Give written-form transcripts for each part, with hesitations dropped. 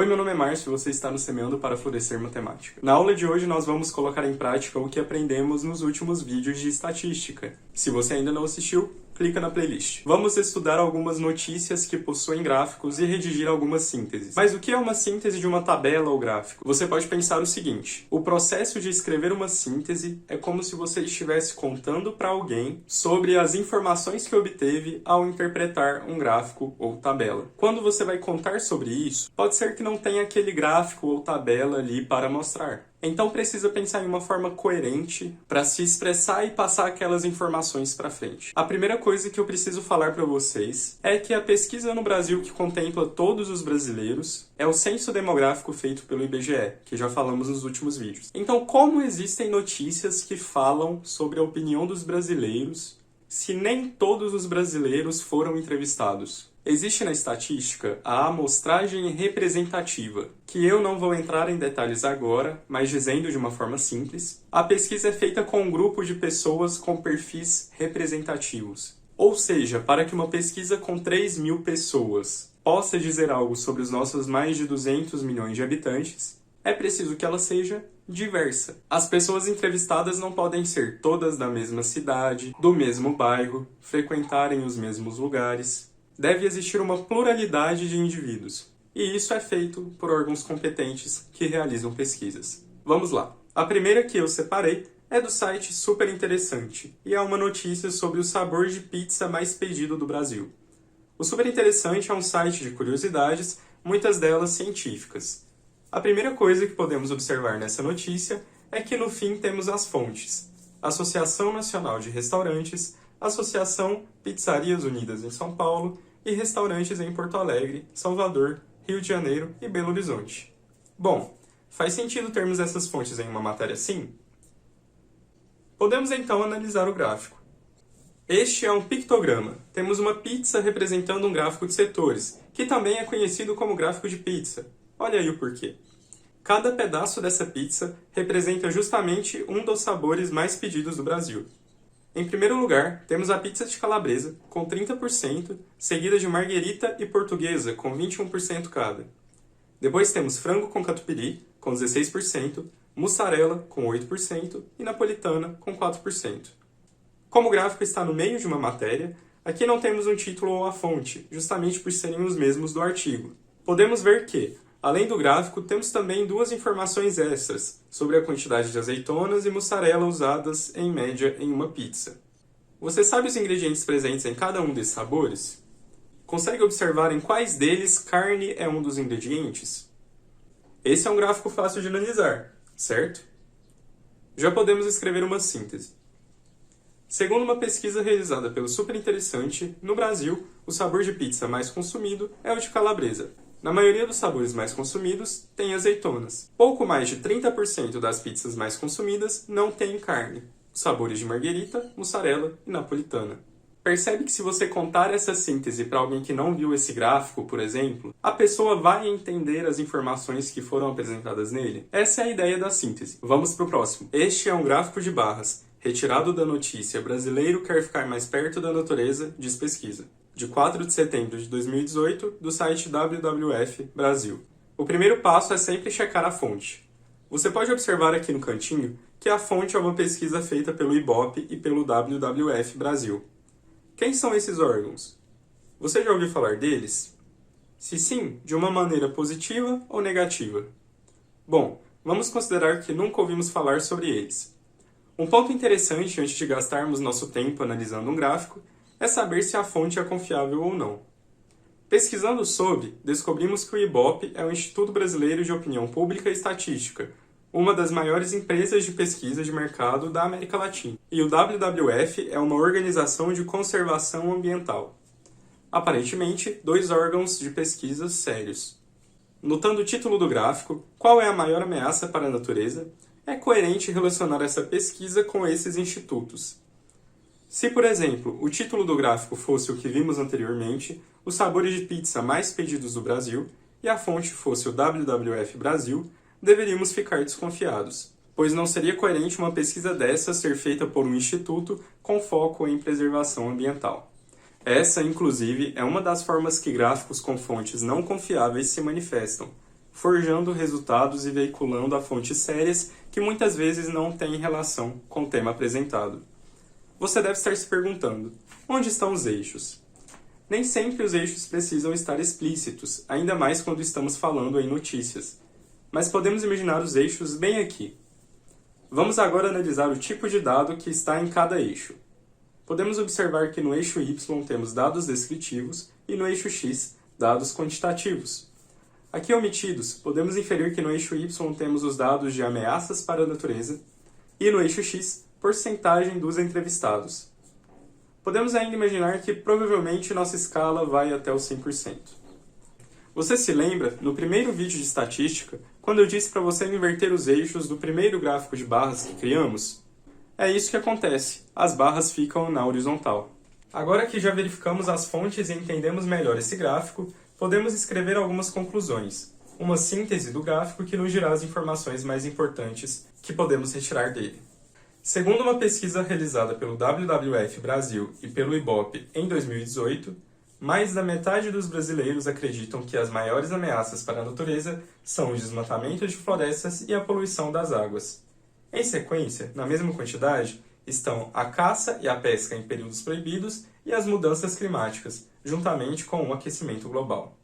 Oi, meu nome é Márcio e você está no Semeando para Florescer Matemática. Na aula de hoje nós vamos colocar em prática o que aprendemos nos últimos vídeos de estatística. Se você ainda não assistiu, clica na playlist. Vamos estudar algumas notícias que possuem gráficos e redigir algumas sínteses. Mas o que é uma síntese de uma tabela ou gráfico? Você pode pensar o seguinte: o processo de escrever uma síntese é como se você estivesse contando para alguém sobre as informações que obteve ao interpretar um gráfico ou tabela. Quando você vai contar sobre isso, pode ser que não tenha aquele gráfico ou tabela ali para mostrar. Então precisa pensar em uma forma coerente para se expressar e passar aquelas informações para frente. A primeira coisa que eu preciso falar para vocês é que a pesquisa no Brasil que contempla todos os brasileiros é o censo demográfico feito pelo IBGE, que já falamos nos últimos vídeos. Então, como existem notícias que falam sobre a opinião dos brasileiros se nem todos os brasileiros foram entrevistados? Existe na estatística a amostragem representativa, que eu não vou entrar em detalhes agora, mas dizendo de uma forma simples, a pesquisa é feita com um grupo de pessoas com perfis representativos. Ou seja, para que uma pesquisa com 3.000 pessoas possa dizer algo sobre os nossos mais de 200 milhões de habitantes, é preciso que ela seja diversa. As pessoas entrevistadas não podem ser todas da mesma cidade, do mesmo bairro, frequentarem os mesmos lugares. Deve existir uma pluralidade de indivíduos, e isso é feito por órgãos competentes que realizam pesquisas. Vamos lá. A primeira que eu separei é do site Super Interessante, e é uma notícia sobre o sabor de pizza mais pedido do Brasil. O Super Interessante é um site de curiosidades, muitas delas científicas. A primeira coisa que podemos observar nessa notícia é que no fim temos as fontes: Associação Nacional de Restaurantes, Associação Pizzarias Unidas em São Paulo e restaurantes em Porto Alegre, Salvador, Rio de Janeiro e Belo Horizonte. Bom, faz sentido termos essas fontes em uma matéria assim? Podemos então analisar o gráfico. Este é um pictograma. Temos uma pizza representando um gráfico de setores, que também é conhecido como gráfico de pizza. Olha aí o porquê. Cada pedaço dessa pizza representa justamente um dos sabores mais pedidos do Brasil. Em primeiro lugar, temos a pizza de calabresa, com 30%, seguida de marguerita e portuguesa, com 21% cada. Depois temos frango com catupiry, com 16%, mussarela, com 8% e napolitana, com 4%. Como o gráfico está no meio de uma matéria, aqui não temos um título ou a fonte, justamente por serem os mesmos do artigo. Podemos ver que, além do gráfico, temos também duas informações extras sobre a quantidade de azeitonas e mussarela usadas, em média, em uma pizza. Você sabe os ingredientes presentes em cada um desses sabores? Consegue observar em quais deles carne é um dos ingredientes? Esse é um gráfico fácil de analisar, certo? Já podemos escrever uma síntese. Segundo uma pesquisa realizada pelo Super Interessante, no Brasil, o sabor de pizza mais consumido é o de calabresa. Na maioria dos sabores mais consumidos, tem azeitonas. Pouco mais de 30% das pizzas mais consumidas não têm carne. Sabores de marguerita, mussarela e napolitana. Percebe que se você contar essa síntese para alguém que não viu esse gráfico, por exemplo, a pessoa vai entender as informações que foram apresentadas nele? Essa é a ideia da síntese. Vamos para o próximo. Este é um gráfico de barras, retirado da notícia Brasileiro quer ficar mais perto da natureza, diz pesquisa, de 4 de setembro de 2018, do site WWF Brasil. O primeiro passo é sempre checar a fonte. Você pode observar aqui no cantinho que a fonte é uma pesquisa feita pelo IBOP e pelo WWF Brasil. Quem são esses órgãos? Você já ouviu falar deles? Se sim, de uma maneira positiva ou negativa? Bom, vamos considerar que nunca ouvimos falar sobre eles. Um ponto interessante antes de gastarmos nosso tempo analisando um gráfico é saber se a fonte é confiável ou não. Pesquisando sobre, descobrimos que o IBOP é o Instituto Brasileiro de Opinião Pública e Estatística, uma das maiores empresas de pesquisa de mercado da América Latina. E o WWF é uma organização de conservação ambiental. Aparentemente, dois órgãos de pesquisa sérios. Notando o título do gráfico, qual é a maior ameaça para a natureza, é coerente relacionar essa pesquisa com esses institutos. Se, por exemplo, o título do gráfico fosse o que vimos anteriormente, os sabores de pizza mais pedidos do Brasil, e a fonte fosse o WWF Brasil, deveríamos ficar desconfiados, pois não seria coerente uma pesquisa dessa ser feita por um instituto com foco em preservação ambiental. Essa, inclusive, é uma das formas que gráficos com fontes não confiáveis se manifestam. forjando resultados e veiculando a fontes sérias que muitas vezes não têm relação com o tema apresentado. Você deve estar se perguntando, onde estão os eixos? Nem sempre os eixos precisam estar explícitos, ainda mais quando estamos falando em notícias. Mas podemos imaginar os eixos bem aqui. Vamos agora analisar o tipo de dado que está em cada eixo. Podemos observar que no eixo Y temos dados descritivos e no eixo X, dados quantitativos. Aqui omitidos, podemos inferir que no eixo Y temos os dados de ameaças para a natureza e no eixo X, porcentagem dos entrevistados. Podemos ainda imaginar que provavelmente nossa escala vai até os 100%. Você se lembra, no primeiro vídeo de estatística, quando eu disse para você inverter os eixos do primeiro gráfico de barras que criamos? É isso que acontece, as barras ficam na horizontal. Agora que já verificamos as fontes e entendemos melhor esse gráfico, podemos escrever algumas conclusões, uma síntese do gráfico que nos dirá as informações mais importantes que podemos retirar dele. Segundo uma pesquisa realizada pelo WWF Brasil e pelo IBOP em 2018, mais da metade dos brasileiros acreditam que as maiores ameaças para a natureza são o desmatamento de florestas e a poluição das águas. Em sequência, na mesma quantidade, estão a caça e a pesca em períodos proibidos e as mudanças climáticas, juntamente com o aquecimento global.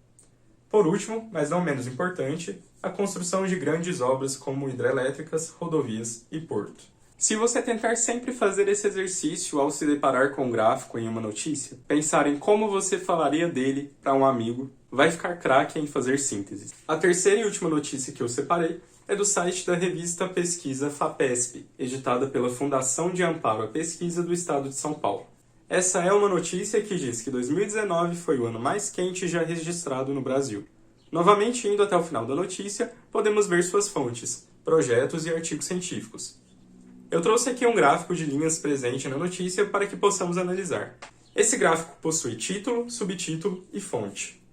Por último, mas não menos importante, a construção de grandes obras como hidrelétricas, rodovias e porto. Se você tentar sempre fazer esse exercício ao se deparar com um gráfico em uma notícia, pensar em como você falaria dele para um amigo, vai ficar craque em fazer sínteses. A terceira e última notícia que eu separei é do site da revista Pesquisa FAPESP, editada pela Fundação de Amparo à Pesquisa do Estado de São Paulo. Essa é uma notícia que diz que 2019 foi o ano mais quente já registrado no Brasil. Novamente, indo até o final da notícia, podemos ver suas fontes, projetos e artigos científicos. Eu trouxe aqui um gráfico de linhas presente na notícia para que possamos analisar. Esse gráfico possui título, subtítulo e fonte.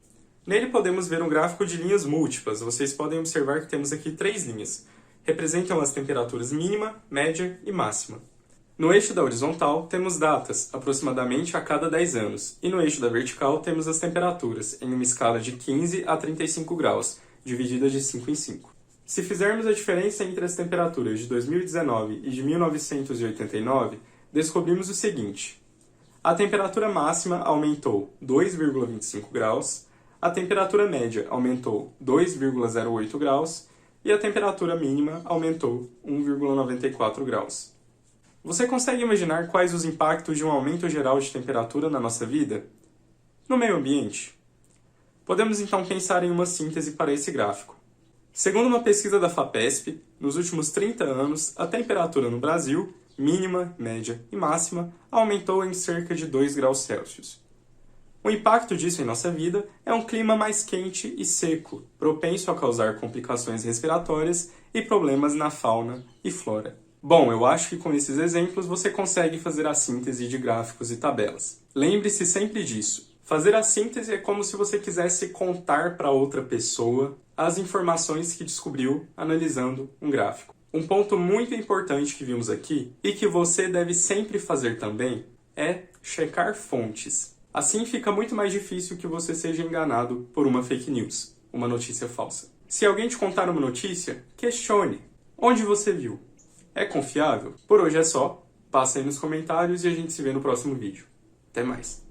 Nele podemos ver um gráfico de linhas múltiplas. Vocês podem observar que temos aqui 3 linhas. Representam as temperaturas mínima, média e máxima. No eixo da horizontal temos datas, aproximadamente a cada 10 anos, e no eixo da vertical temos as temperaturas, em uma escala de 15 a 35 graus, divididas de 5 em 5. Se fizermos a diferença entre as temperaturas de 2019 e de 1989, descobrimos o seguinte. A temperatura máxima aumentou 2,25 graus, a temperatura média aumentou 2,08 graus e a temperatura mínima aumentou 1,94 graus. Você consegue imaginar quais os impactos de um aumento geral de temperatura na nossa vida? No meio ambiente? Podemos então pensar em uma síntese para esse gráfico. Segundo uma pesquisa da FAPESP, nos últimos 30 anos, a temperatura no Brasil, mínima, média e máxima, aumentou em cerca de 2 graus Celsius. O impacto disso em nossa vida é um clima mais quente e seco, propenso a causar complicações respiratórias e problemas na fauna e flora. Bom, eu acho que com esses exemplos você consegue fazer a síntese de gráficos e tabelas. Lembre-se sempre disso. Fazer a síntese é como se você quisesse contar para outra pessoa as informações que descobriu analisando um gráfico. Um ponto muito importante que vimos aqui e que você deve sempre fazer também é checar fontes. Assim fica muito mais difícil que você seja enganado por uma fake news, uma notícia falsa. Se alguém te contar uma notícia, questione. Onde você viu? É confiável? Por hoje é só. Passa aí nos comentários e a gente se vê no próximo vídeo. Até mais!